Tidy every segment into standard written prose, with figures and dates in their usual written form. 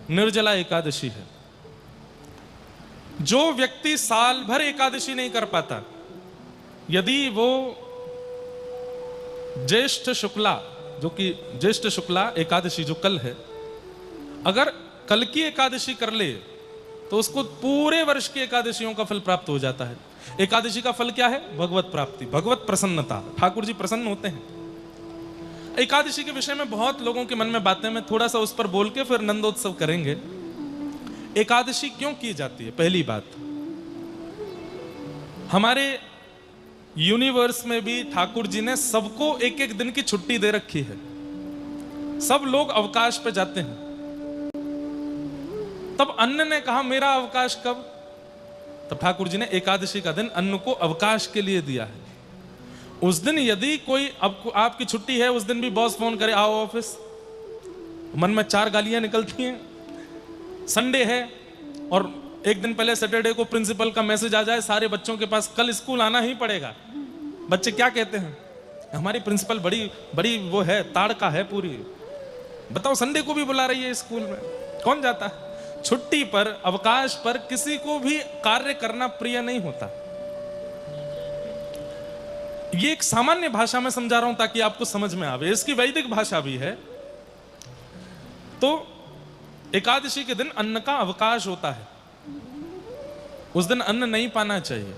निर्जला एकादशी है। जो व्यक्ति साल भर एकादशी नहीं कर पाता, यदि वो ज्येष्ठ शुक्ला, जो कि ज्येष्ठ शुक्ला एकादशी जो कल है, अगर कल की एकादशी कर ले तो उसको पूरे वर्ष की एकादशियों का फल प्राप्त हो जाता है। एकादशी का फल क्या है? भगवत प्राप्ति, भगवत प्रसन्नता। ठाकुर जी प्रसन्न होते हैं। एकादशी के विषय में बहुत लोगों के मन में बातें, मैं थोड़ा सा उस पर बोल के फिर नंदोत्सव करेंगे। एकादशी क्यों की जाती है? पहली बात, हमारे यूनिवर्स में भी ठाकुर जी ने सबको एक एक दिन की छुट्टी दे रखी है। सब लोग अवकाश पे जाते हैं। तब अन्न ने कहा मेरा अवकाश कब? तब ठाकुर जी ने एकादशी का दिन अन्न को अवकाश के लिए दिया है। उस दिन यदि कोई आपकी छुट्टी है, उस दिन भी बॉस फोन करे आओ ऑफिस, मन में 4 गालियां निकलती हैं। संडे है और एक दिन पहले सैटरडे को प्रिंसिपल का मैसेज आ जाए सारे बच्चों के पास, कल स्कूल आना ही पड़ेगा। बच्चे क्या कहते हैं? हमारी प्रिंसिपल बड़ी बड़ी वो है, ताड़का है पूरी। बताओ, संडे को भी बुला रही है स्कूल में, कौन जाता है? छुट्टी पर, अवकाश पर किसी को भी कार्य करना प्रिय नहीं होता। ये एक सामान्य भाषा में समझा रहा हूं ताकि आपको समझ में आवे। इसकी वैदिक भाषा भी है। तो एकादशी के दिन अन्न का अवकाश होता है। उस दिन अन्न नहीं पाना चाहिए।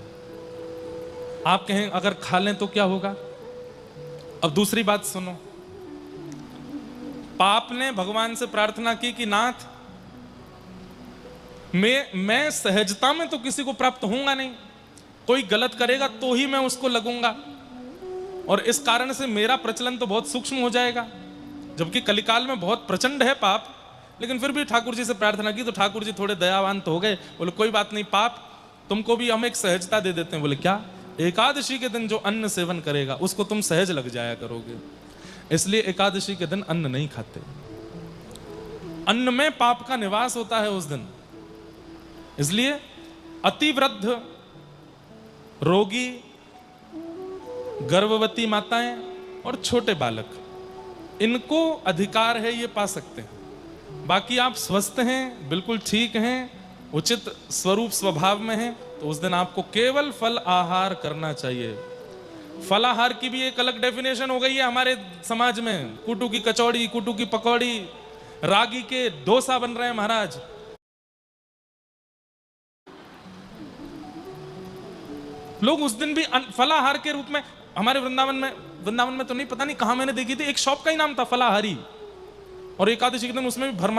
आप कहें अगर खा लें तो क्या होगा? अब दूसरी बात सुनो। पाप ने भगवान से प्रार्थना की कि नाथ, मैं सहजता में तो किसी को प्राप्त होऊंगा नहीं, कोई गलत करेगा तो ही मैं उसको लगूंगा, और इस कारण से मेरा प्रचलन तो बहुत सूक्ष्म हो जाएगा। जबकि कलिकाल में बहुत प्रचंड है पाप, लेकिन फिर भी ठाकुर जी से प्रार्थना की तो ठाकुर जी थोड़े दयावान तो हो गए। बोले कोई बात नहीं, पाप तुमको भी हम एक सहजता दे देते हैं। बोले क्या? एकादशी के दिन जो अन्न सेवन करेगा उसको तुम सहज लग जाया करोगे, इसलिए एकादशी के दिन अन्न नहीं खाते। अन्न में पाप का निवास होता है उस दिन। इसलिए अतिवृद्ध, रोगी, गर्भवती माताएं और छोटे बालक, इनको अधिकार है, ये पा सकते हैं। बाकी आप स्वस्थ हैं, बिल्कुल ठीक हैं, उचित स्वरूप स्वभाव में हैं, तो उस दिन आपको केवल फल आहार करना चाहिए। फलाहार की भी एक अलग डेफिनेशन हो गई है हमारे समाज में। कुटू की कचौड़ी, कुटू की पकौड़ी, रागी के डोसा बन रहे हैं महाराज। लोग उस दिन भी फलाहार के रूप में, हमारे वृंदावन में तो नहीं, पता नहीं कहां मैंने देखी थी, एक शॉप का ही नाम था फलाहारी, और एकादशी के दिन उसमें भी भरमा